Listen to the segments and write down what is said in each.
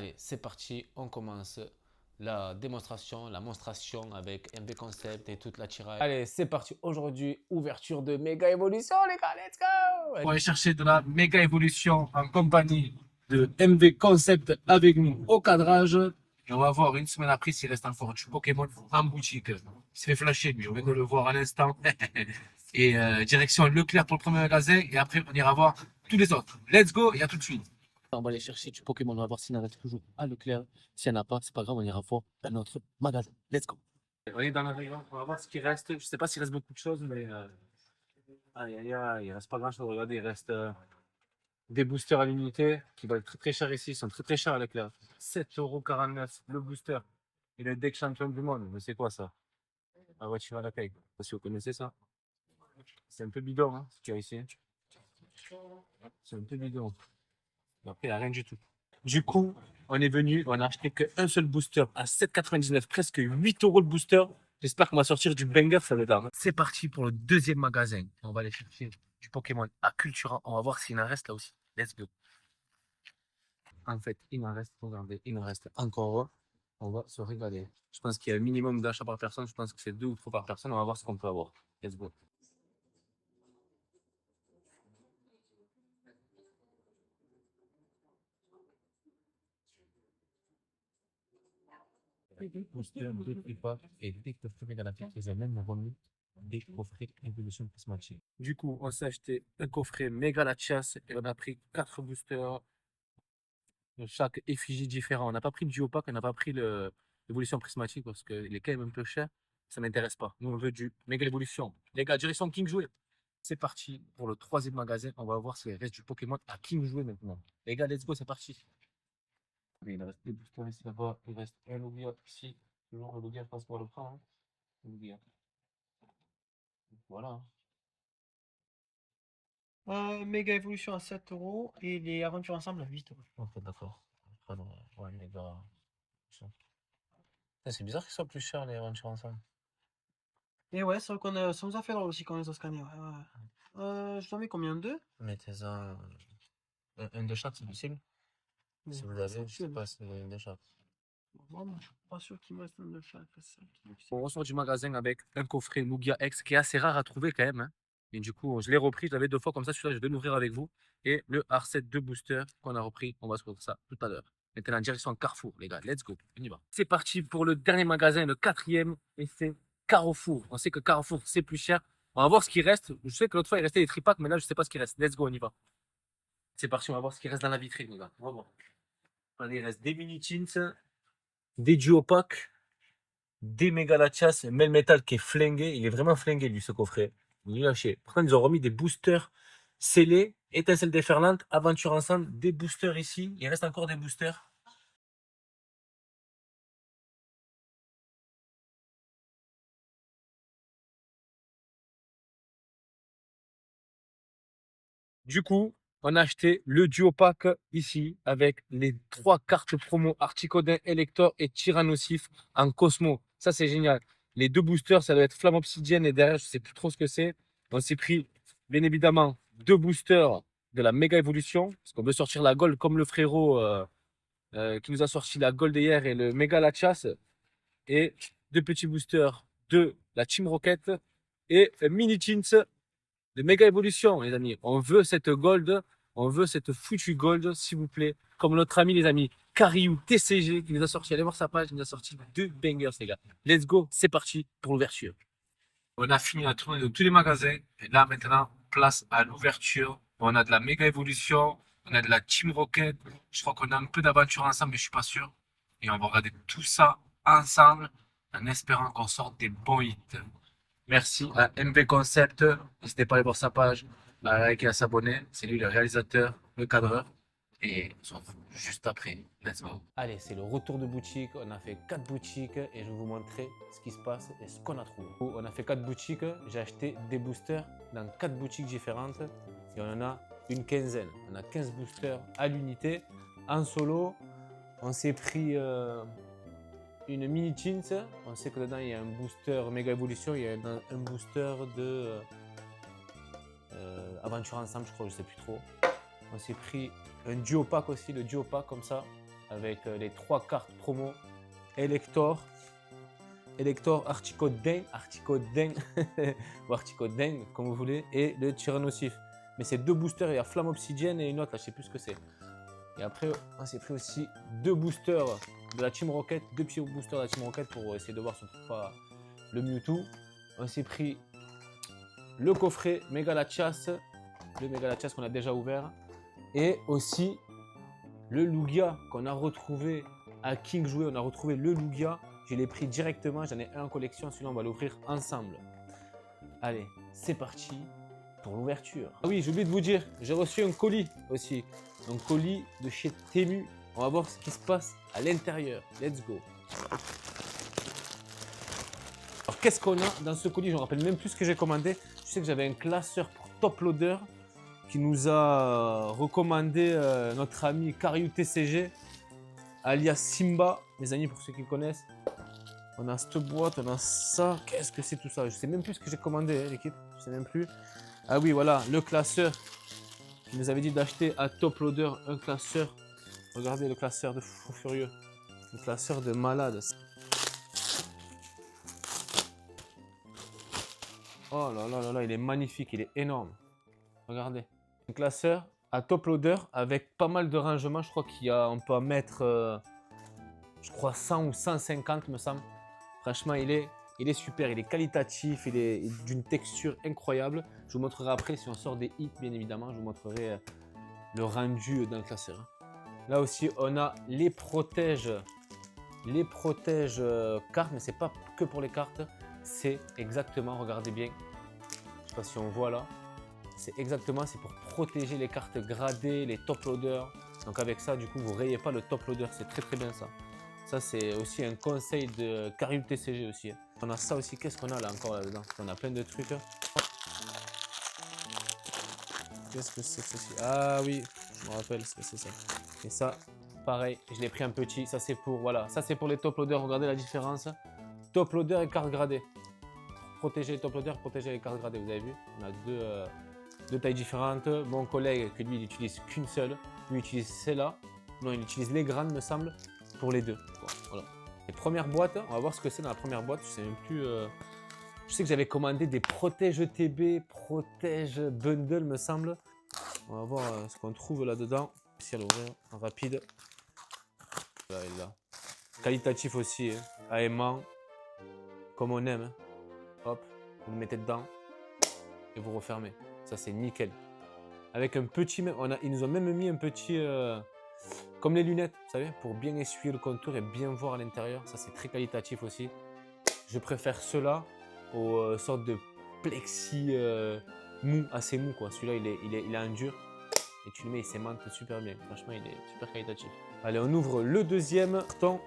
Allez, c'est parti, on commence la démonstration, la monstration avec MV Concept et toute la tiraille. Allez, c'est parti, aujourd'hui, ouverture de méga évolution les gars, let's go! On va aller chercher de la méga évolution en compagnie de MV Concept avec nous au cadrage. Et on va voir une semaine après s'il reste encore du Pokémon en boutique. Il se fait flasher lui, on vient de le voir à l'instant. Et direction Leclerc pour le premier magasin et après on ira voir tous les autres. Let's go et à tout de suite. On va aller chercher du Pokémon, on va voir s'il en reste toujours à Leclerc. S'il n'y en a pas, c'est pas grave, on ira voir un autre magasin. Let's go. On est dans le rayon, on va voir ce qui reste. Je sais pas s'il reste beaucoup de choses, mais aïe aïe aïe, il reste pas grand chose. Regardez, il reste des boosters à l'unité qui valent très très cher ici. Ils sont très très chers à Leclerc. 7,49 € le booster. Et le deck champion du monde. Mais c'est quoi ça? La voiture à la paye. Je sais pas si vous connaissez ça. C'est un peu bidon, hein, ce qu'il y a ici. C'est un peu bidon. Après, il n'y a rien du tout. Du coup, on est venu, on a acheté qu'un seul booster à 7,99 €, presque 8 € le booster. J'espère qu'on va sortir du banger, ça va être. C'est parti pour le deuxième magasin. On va aller chercher du Pokémon à Cultura. On va voir s'il en reste là aussi. Let's go. En fait, il en reste, regardez, il en reste encore. On va se régaler. Je pense qu'il y a un minimum d'achats par personne. Je pense que c'est 2 ou 3 par personne. On va voir ce qu'on peut avoir. Let's go. Booster de Flipper et dès que le premier galactique, ils ont même remis des coffrets évolution prismatique. Du coup, on s'est acheté un coffret méga la chasse et on a pris 4 boosters de chaque effigie différent. On n'a pas pris le duo pack, on n'a pas pris l'évolution prismatique parce qu'il est quand même un peu cher. Ça m'intéresse pas. Nous, on veut du méga évolution. Les gars, direction King Jouet. C'est parti pour le troisième magasin. On va voir s'il reste du Pokémon à King Jouet maintenant. Les gars, let's go, c'est parti. Oui, il reste des boosters ici là-bas. Il reste un Lugia ici. Toujours le Lugia, je pense qu'on va le prendre. Hein. Lugia. Voilà. Méga évolution à 7 € et les aventures ensemble à 8 €. Ok, d'accord. Ouais, les gars. C'est bizarre qu'ils soient plus chers les aventures ensemble. Et ouais, c'est vrai ça nous a fait drôle aussi quand on les a scannés. Ouais. Je t'en mets combien? Deux? Mettez-en un de chaque, c'est possible. Si vous avez, je sais pas si vous avez un de chaque. Bon, je suis pas sûr qu'il me reste un de chaque. On ressort du magasin avec un coffret Lugia X qui est assez rare à trouver quand même. Hein. Et du coup, je l'ai repris, je l'avais 2 fois comme ça, celui-là, je vais l'ouvrir avec vous. Et le R7 2 booster qu'on a repris, on va se retrouver ça tout à l'heure. Maintenant, en direction Carrefour, les gars, let's go, on y va. C'est parti pour le dernier magasin, le quatrième, et c'est Carrefour. On sait que Carrefour, c'est plus cher. On va voir ce qui reste. Je sais que l'autre fois, il restait des tripacks, mais là, je sais pas ce qui reste. Let's go, on y va. C'est parti, on va voir ce qui reste dans la vitrine, les gars. On va voir. Allez, il reste des mini tints, des duo packs, des méga lachas, Melmetal qui est flingué. Il est vraiment flingué, lui, ce coffret. Il est lâché. Par contre, ils ont remis des boosters scellés, étincelles déferlantes, aventure ensemble, des boosters ici. Il reste encore des boosters. Du coup, on a acheté le duo pack ici avec les 3 cartes promo Articodin, Elector et Tyrannosif en Cosmo. Ça, c'est génial. Les 2 boosters, ça doit être Flamme Obsidienne et derrière, je sais plus trop ce que c'est. On s'est pris, bien évidemment, 2 boosters de la méga évolution parce qu'on veut sortir la gold comme le frérot qui nous a sorti la gold hier et le méga la chasse. Et 2 petits boosters de la Team Rocket et un mini Tints de méga évolution, les amis. On veut cette gold, on veut cette foutue gold, s'il vous plaît. Comme notre ami, les amis, Kariou TCG, qui nous a sorti, allez voir sa page, il nous a sorti 2 bangers, les gars. Let's go, c'est parti pour l'ouverture. On a fini la tournée de tous les magasins. Et là, maintenant, place à l'ouverture. On a de la méga évolution, on a de la Team Rocket. Je crois qu'on a un peu d'aventure ensemble, mais je suis pas sûr. Et on va regarder tout ça ensemble en espérant qu'on sorte des bons hits. Merci à MV Concept. N'hésitez pas à aller voir sa page, à liker et à s'abonner. C'est lui le réalisateur, le cadreur. Et on se retrouve juste après. Let's go. Allez, c'est le retour de boutique. On a fait 4 boutiques et je vais vous montrer ce qui se passe et ce qu'on a trouvé. On a fait 4 boutiques. J'ai acheté des boosters dans 4 boutiques différentes et on en a une quinzaine. On a 15 boosters à l'unité. En solo, on s'est pris une mini tint. On sait que dedans il y a un booster méga évolution, il y a un booster de aventure ensemble, je crois, je sais plus trop. On s'est pris un duo pack aussi, le duo pack comme ça, avec les 3 cartes promo Elector, Artichaut Dingue, ou Artichaut Dingue, comme vous voulez, et le Tyrannosif. Mais c'est 2 boosters, il y a Flamme Obsidienne et une autre, là, je sais plus ce que c'est. Et après, on s'est pris aussi 2 boosters de la Team Rocket, 2 petits boosters de la Team Rocket pour essayer de voir si on trouve pas le Mewtwo. On s'est pris le coffret Méga Latias, le Méga Latias qu'on a déjà ouvert, et aussi le Lugia qu'on a retrouvé à King Jouet. On a retrouvé le Lugia, je l'ai pris directement, j'en ai un en collection, celui-là on va l'ouvrir ensemble. Allez, c'est parti pour l'ouverture. Ah oui, j'ai oublié de vous dire, j'ai reçu un colis aussi, un colis de chez Temu. On va voir ce qui se passe à l'intérieur. Let's go. Alors qu'est-ce qu'on a dans ce colis? Je ne me rappelle même plus ce que j'ai commandé. Je sais que j'avais un classeur pour top loader qui nous a recommandé notre ami Karyu TCG, alias Simba, mes amis, pour ceux qui connaissent. On a cette boîte, on a ça. Qu'est-ce que c'est tout ça? Je sais même plus ce que j'ai commandé, l'équipe. Je sais même plus. Ah oui, voilà, le classeur. Il nous avait dit d'acheter à Top Loader un classeur. Regardez le classeur de fou furieux. Le classeur de malade. Oh là là là là, il est magnifique, il est énorme. Regardez. Un classeur à Top Loader avec pas mal de rangements. Je crois on peut en mettre, je crois 100 ou 150 me semble. Franchement, il est super, il est qualitatif, il est d'une texture incroyable. Je vous montrerai après si on sort des hits, bien évidemment. Je vous montrerai le rendu d'un classeur. Là aussi, on a les protèges cartes, mais c'est pas que pour les cartes. C'est exactement, regardez bien. Je sais pas si on voit là. C'est exactement, c'est pour protéger les cartes gradées, les top loaders. Donc avec ça, du coup, vous rayez pas le top loader. C'est très très bien ça. Ça, c'est aussi un conseil de Karyu TCG aussi. On a ça aussi. Qu'est-ce qu'on a là encore là-dedans? On a plein de trucs. Qu'est-ce que c'est que ceci? Ah oui, je me rappelle ce que c'est ça. Et ça, pareil, je l'ai pris un petit. Ça, c'est pour, voilà, ça c'est pour les top loaders. Regardez la différence. Top loader et cartes gradées. Protéger les top loaders, protéger les cartes gradées. Vous avez vu? On a deux tailles différentes. Mon collègue, que lui, il n'utilise qu'une seule. Lui, il utilise celle-là. Non, il utilise les grandes, me semble, pour les deux. Voilà. Les premières boîtes, on va voir ce que c'est dans la première boîte. Je sais même plus. Je sais que j'avais commandé des protèges TB, protèges bundle, me semble. On va voir ce qu'on trouve là-dedans. Si à l'ouvrir en rapide. Là, il est là. Qualitatif aussi, hein. Aimant, comme on aime. Hein. Hop, vous le mettez dedans et vous refermez. Ça, c'est nickel. Avec un petit, ils nous ont même mis un petit, comme les lunettes, vous savez, pour bien essuyer le contour et bien voir à l'intérieur. Ça, c'est très qualitatif aussi. Je préfère ceux-là aux sortes de plexi mou, assez mou, quoi. Celui-là, il est en dur. Et tu le mets, il s'aimante super bien. Franchement, il est super qualitatif. Allez, on ouvre le deuxième carton.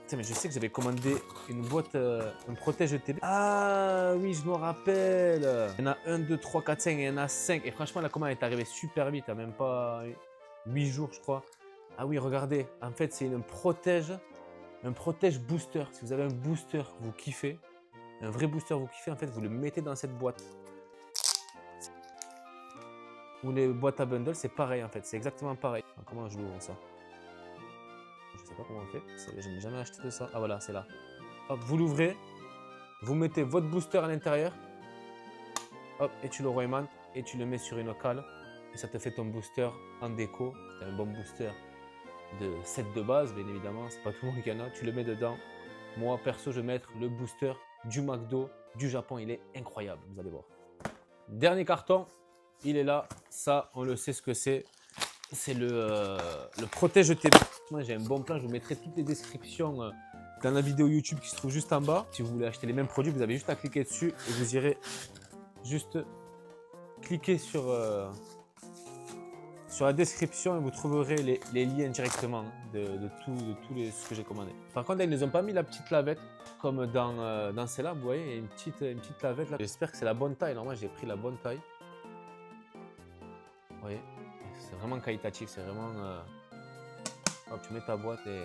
Tiens, mais je sais que j'avais commandé une boîte, un protège TB. Ah oui, je me rappelle. Il y en a 1, 2, 3, 4, 5, il y en a 5. Et franchement, la commande est arrivée super vite, hein, même pas 8 jours, je crois. Ah oui, regardez. En fait, c'est un protège booster. Si vous avez un booster que vous kiffez, un vrai booster que vous kiffez, en fait, vous le mettez dans cette boîte. Ou les boîtes à bundle, c'est pareil en fait, c'est exactement pareil. Alors, comment je l'ouvre ça? Je sais pas comment on fait, je n'ai jamais acheté de ça. Ah voilà, c'est là. Hop, vous l'ouvrez, vous mettez votre booster à l'intérieur, hop, et tu le remontes et tu le mets sur une cale. Et ça te fait ton booster en déco. C'est un bon booster de set de base, bien évidemment, c'est pas tout le monde qui en a. Tu le mets dedans. Moi, perso, je vais mettre le booster du McDo du Japon, il est incroyable, vous allez voir. Dernier carton. Il est là, ça on le sait ce que c'est. C'est le protège TB. Moi j'ai un bon plan, je vous mettrai toutes les descriptions dans la vidéo YouTube qui se trouve juste en bas. Si vous voulez acheter les mêmes produits, vous avez juste à cliquer dessus et vous irez juste cliquer sur la description et vous trouverez les liens directement de tout ce que j'ai commandé. Par contre, là, ils ne nous ont pas mis la petite lavette comme dans celle-là, vous voyez, il y a une petite lavette là. J'espère que c'est la bonne taille. Normalement, j'ai pris la bonne taille. Vous voyez, c'est vraiment qualitatif, c'est vraiment... Hop, tu mets ta boîte et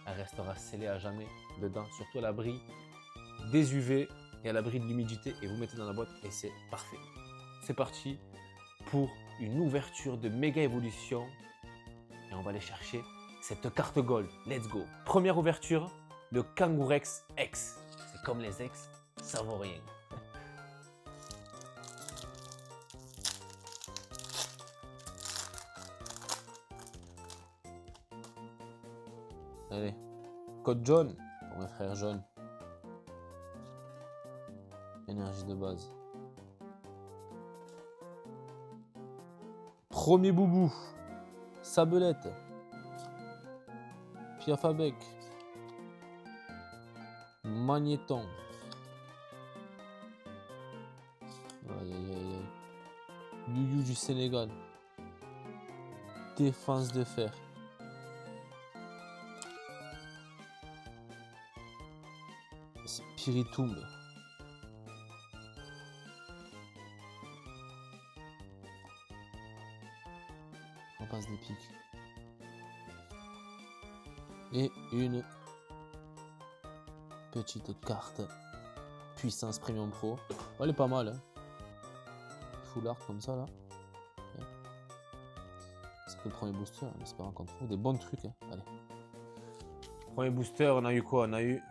elle restera scellée à jamais dedans, surtout à l'abri des UV et à l'abri de l'humidité, et vous mettez dans la boîte et c'est parfait. C'est parti pour une ouverture de méga évolution et on va aller chercher cette carte gold. Let's go. Première ouverture, le Kangourex X. C'est comme les ex, ça vaut rien. Allez, code jaune pour mes frères jaunes. Énergie de base. Premier boubou. Sabelette. Piafabec. Magnéton. Aïe aïe aïe aïe. Youyou du Sénégal. Défense de fer. Spiritomb. On passe des pics. Et une petite carte puissance premium pro. Oh, elle est pas mal. Hein. Full art comme ça là. Ouais. C'est que le premier booster, en espérant qu'on trouve des bons trucs. Hein. Allez. Premier booster, on a eu quoi? On a eu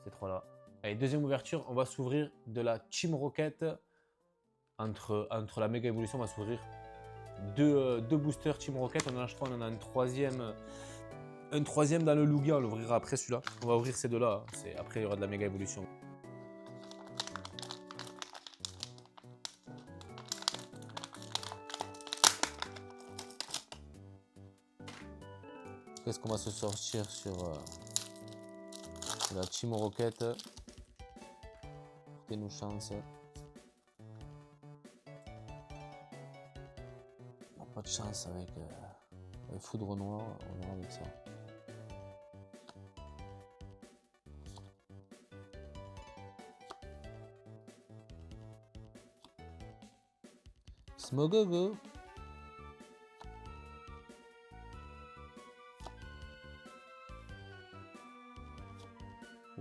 ces trois là. Allez, deuxième ouverture, on va s'ouvrir de la Team Rocket. Entre la méga évolution, on va s'ouvrir deux boosters Team Rocket. On en a, je crois, on en a un troisième dans le Lugia. On l'ouvrira après celui-là. On va ouvrir ces deux-là. Après, il y aura de la méga évolution. Qu'est-ce qu'on va se sortir sur la Team Rocket? Portez-nous chance. Pas de chance avec Foudre Noire, on verra avec ça. Smogogo.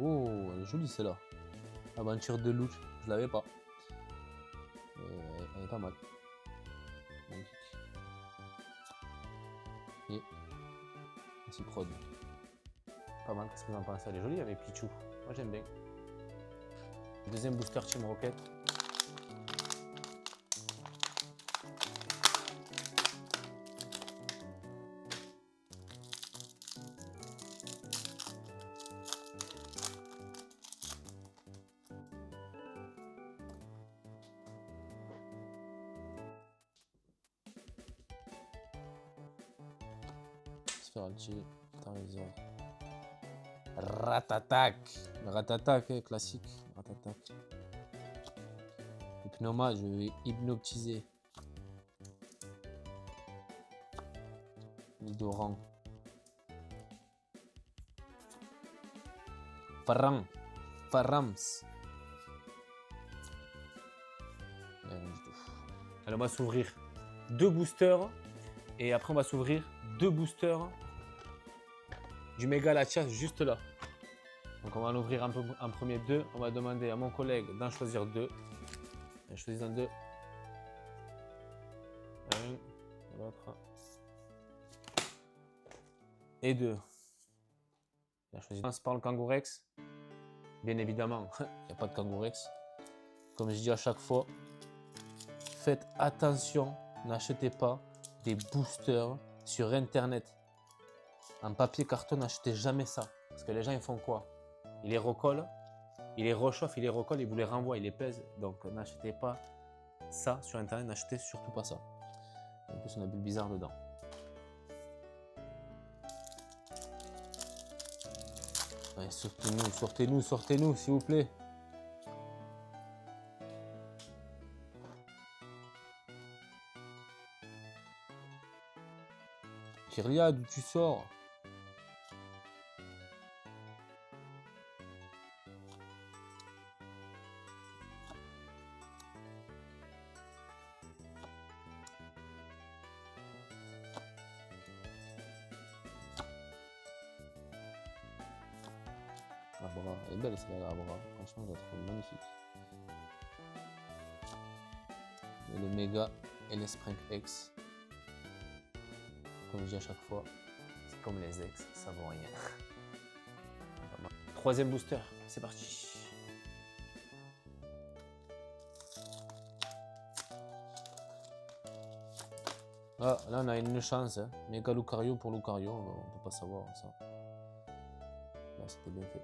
Oh, elle est jolie celle-là. Aventure de loup, je l'avais pas. Elle est pas mal. Magnifique. Et petit prod. Pas mal, qu'est-ce que vous en pensez? Elle est jolie avec Pichou. Moi j'aime bien. Deuxième booster Team Rocket. Sferalchi, Tarizor. Ratatac. Ratatac, classique. Ratatac. Hypnoma, je vais hypnotiser. Nidoran. Farams. Alors on va s'ouvrir deux boosters et après on va s'ouvrir deux boosters du méga Latias juste là. Donc on va en ouvrir en premier deux. On va demander à mon collègue d'en choisir deux. Je choisis un deux. Un, l'autre. Et deux. Je choisis par le Kangourex. Bien évidemment, il n'y a pas de Kangourex. Comme je dis à chaque fois, faites attention, n'achetez pas des boosters sur internet. En papier carton, n'achetez jamais ça. Parce que les gens ils font quoi? Ils les recollent, ils les réchauffent, ils les recollent, ils vous les renvoient, ils les pèsent. Donc n'achetez pas ça sur internet, n'achetez surtout pas ça. En plus on a bulle bizarre dedans. Allez, sortez-nous s'il vous plaît. Kyria, d'où tu sors? Abra, elle est belle celle-là, Abra. Franchement, je la trouve magnifique. Et le méga LS Prank X. comme je dis à chaque fois, c'est comme les ex, ça vaut rien. Troisième booster, c'est parti. Ah, là on a une chance, hein. Méga Lucario pour Lucario, on peut pas savoir ça. Là c'était bien fait.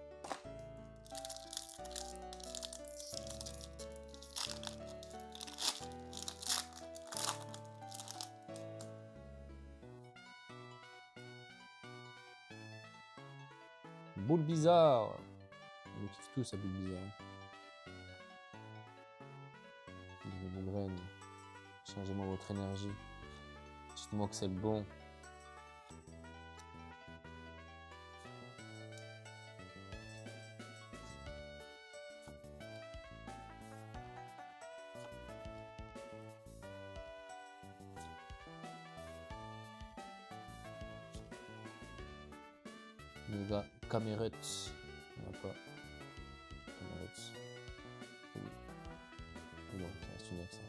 Boule bizarre. On kiffe tous sa boule bizarre. Vos graines. Changez-moi votre énergie. Dites-moi que c'est le bon. Méga Cameruts. On n'a pas. Cameruts. Bon, ça reste une ex.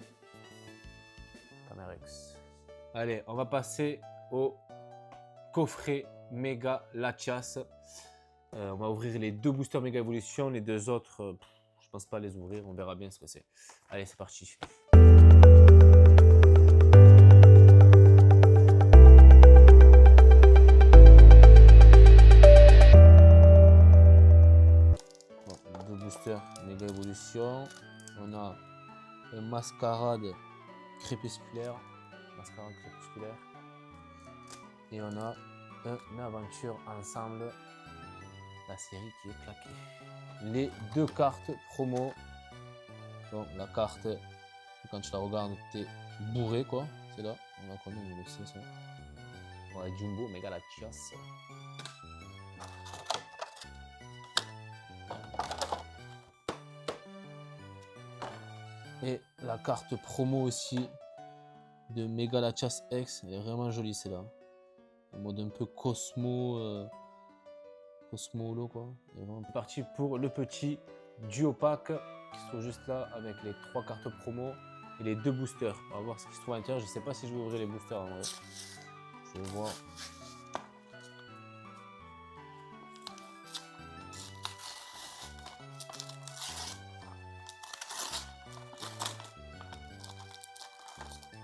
Camerex. Allez, on va passer au coffret Méga Latias. On va ouvrir les deux boosters Méga Evolution. Les deux autres, je pense pas les ouvrir. On verra bien ce que c'est. Allez, c'est parti. Méga Evolution, on a un mascarade crépusculaire, et on a une aventure ensemble, la série qui est claquée. Les deux cartes promo, bon, la carte, quand tu la regardes, t'es bourré quoi, c'est là, on la connaît, on le sait ça. Ouais, Jumbo, Méga Latias. Et la carte promo aussi de Méga Latias X, elle est vraiment jolie celle-là. En mode un peu Cosmo, Cosmolo quoi. C'est parti pour le petit duo pack qui se trouve juste là avec les 3 cartes promo et les 2 boosters. On va voir ce qui se trouve à l'intérieur. Je sais pas si je vais ouvrir les boosters en vrai. Je vais voir.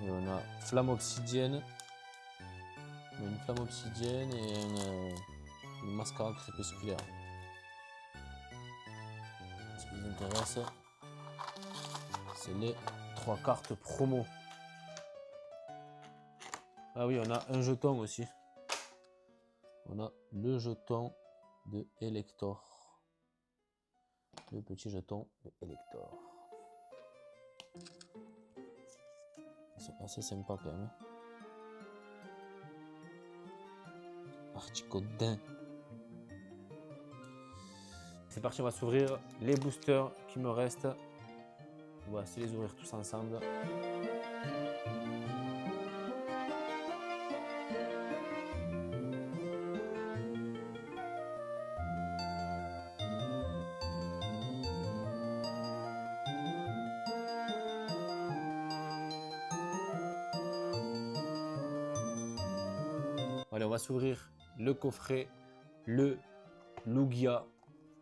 Et on a flamme obsidienne, une flamme obsidienne et une mascarade crépusculaire. Ce qui nous intéresse, c'est les 3 cartes promo. Ah oui, on a un jeton aussi. On a le jeton de Elector. Le petit jeton de Elector. C'est assez sympa quand même. Articodin. C'est parti, on va s'ouvrir les boosters qui me restent. On va essayer de les ouvrir tous ensemble. Allez, on va s'ouvrir le coffret, le Lugia.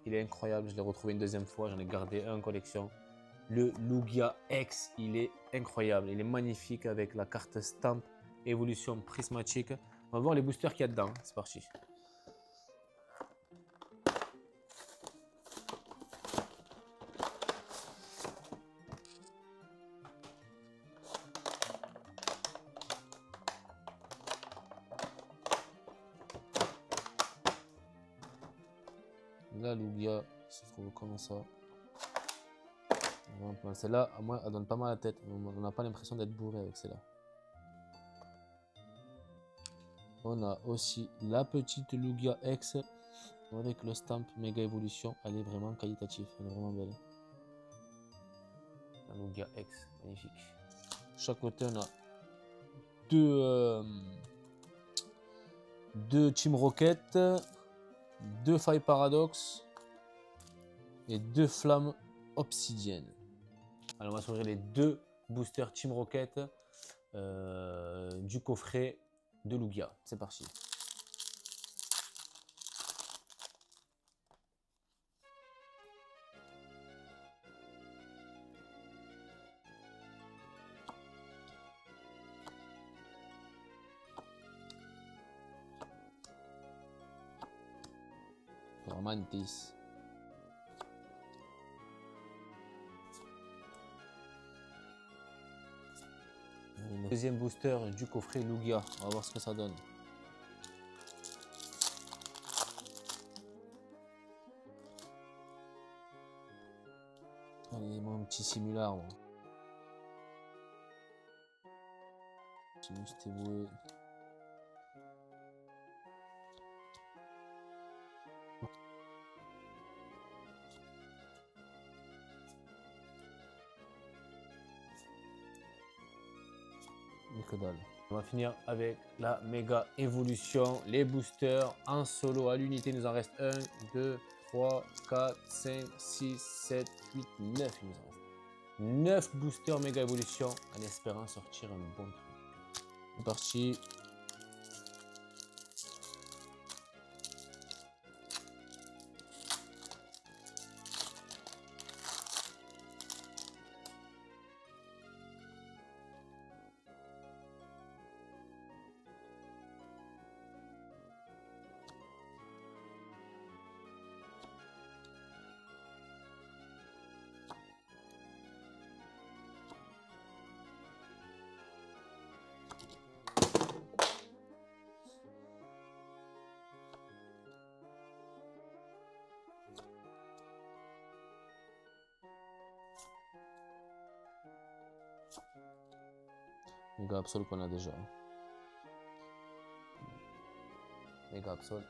Il est incroyable, je l'ai retrouvé une deuxième fois, j'en ai gardé un en collection. Le Lugia X, il est incroyable, il est magnifique avec la carte Stamp Évolution Prismatique. On va voir les boosters qu'il y a dedans, c'est parti. La Lugia se trouve comme ça. Celle-là, à moi, elle donne pas mal la tête. On n'a pas l'impression d'être bourré avec celle-là. On a aussi la petite Lugia X avec le stamp Méga Evolution. Elle est vraiment qualitative, elle est vraiment belle. La Lugia X, magnifique. De chaque côté, on a deux Team Rocket, 2 failles Paradox et 2 flammes obsidiennes. Alors on va s'ouvrir les 2 boosters Team Rocket du coffret de Lugia. C'est parti. Mantis. Deuxième booster du coffret Lugia. On va voir ce que ça donne. Allez, mon petit simular. Simus Teboué. Que dalle. On va finir avec la méga évolution, les boosters en solo à l'unité. Il nous en reste 1, 2, 3, 4, 5, 6, 7, 8, 9. Il nous en reste 9 boosters méga évolution en espérant sortir un bon truc. C'est parti. Méga Absol qu'on a déjà. Méga Absol.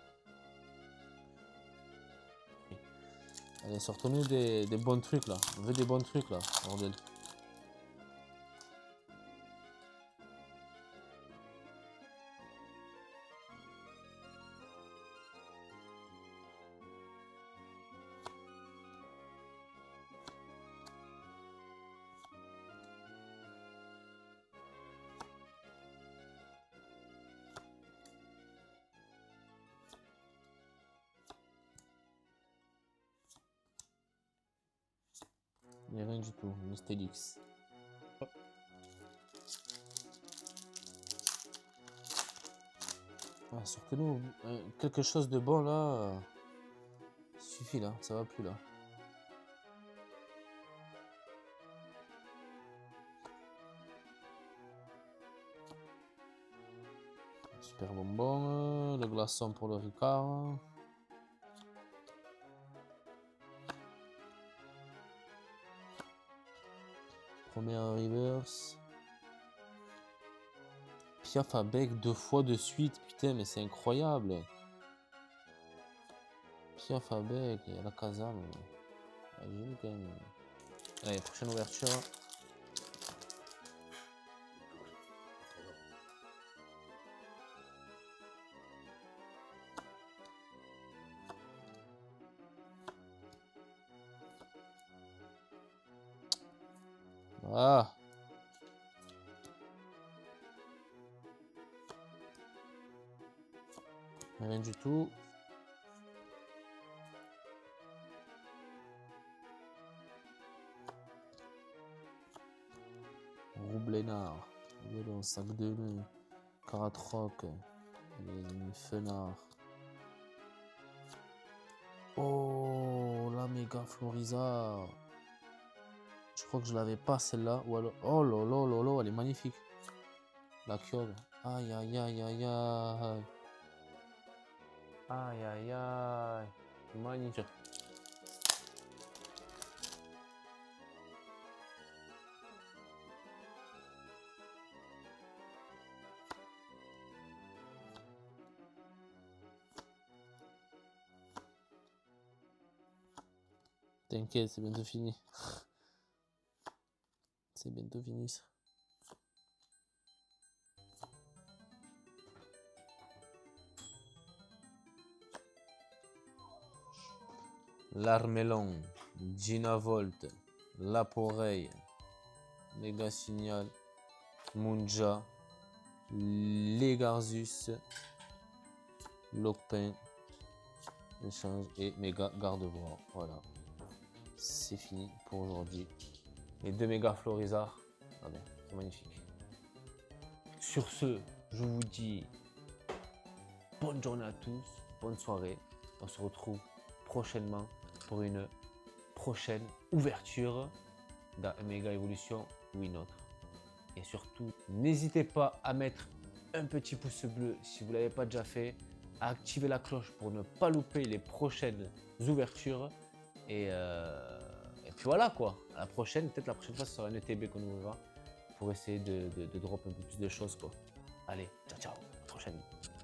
Allez, sortons-nous des bons trucs là. On veut des bons trucs là, bordel. Il n'y a rien du tout, Mystélix. Ah, sortez-nous quelque chose de bon là. Suffit là, ça va plus là. Super bonbon, le glaçon pour le Ricard. Première reverse. Piaf à bec 2 fois de suite. Putain, mais c'est incroyable. Piaf à bec et la Kazam. Joli quand même. Allez, prochaine ouverture. Ah. Rien du tout. Roublénard. Violon, sac de nœuds. Caratroc. Les fenards. Oh, la méga Florizard. Je crois que je l'avais pas celle-là. Ou alors... Oh là là là là, elle est magnifique. La Kyogre. Aïe aïe aïe aïe aïe. Aïe aïe aïe. Magnifique. T'inquiète, c'est bientôt fini. C'est bientôt fini ça. L'Armelon, Gina-Volt, Laporeille, Méga Signal, Munja, les Garzus, Lopin, échange et méga garde-bois. Voilà, c'est fini pour aujourd'hui. Les 2 méga Florizards, ah ben, c'est magnifique. Sur ce, je vous dis bonne journée à tous, bonne soirée. On se retrouve prochainement pour une prochaine ouverture dans un méga évolution ou une autre. Et surtout, n'hésitez pas à mettre un petit pouce bleu si vous ne l'avez pas déjà fait, à activer la cloche pour ne pas louper les prochaines ouvertures. Et puis voilà quoi, à la prochaine, peut-être la prochaine fois ce sera un ETB qu'on ouvrira pour essayer de drop un peu plus de choses quoi. Allez, ciao ciao, à la prochaine.